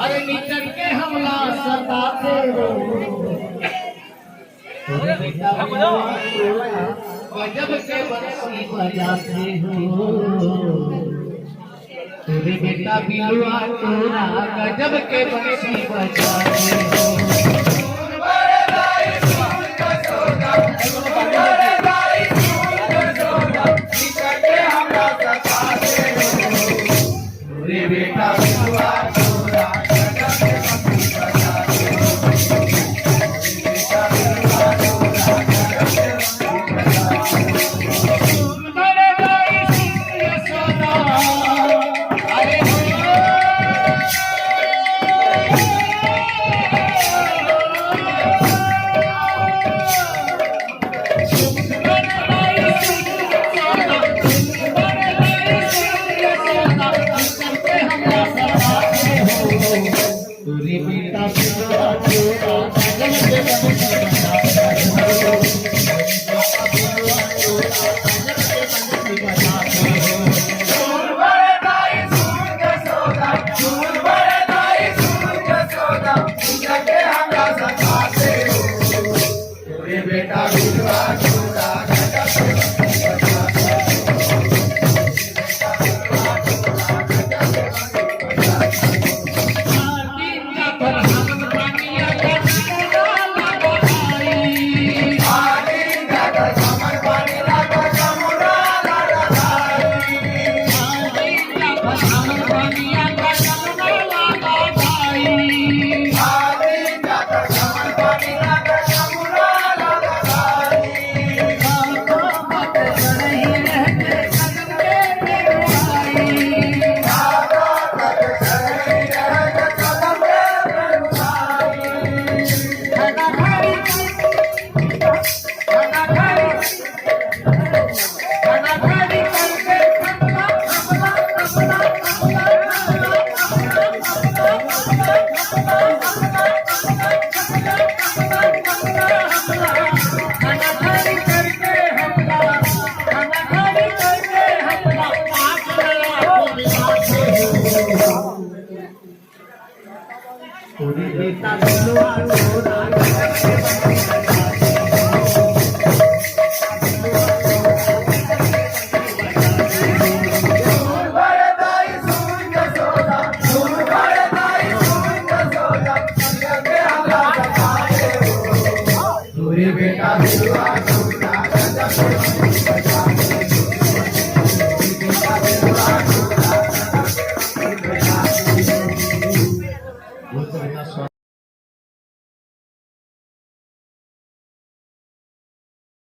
अरे निकट के हमला सताते हो गजब के बंसी बजाते हो तेरे बेटा बिलुआ तोरा गजब के बंसी बजाते हो बेटा बिलुआ तोरा तुरी बेटा बिलुआ तोरा गजब के बंसी बजाते हो बेटा बिलुआ तोरा गजब के बंसी बेटा बिलुआ तोरा बेटा बिलुआ तोरा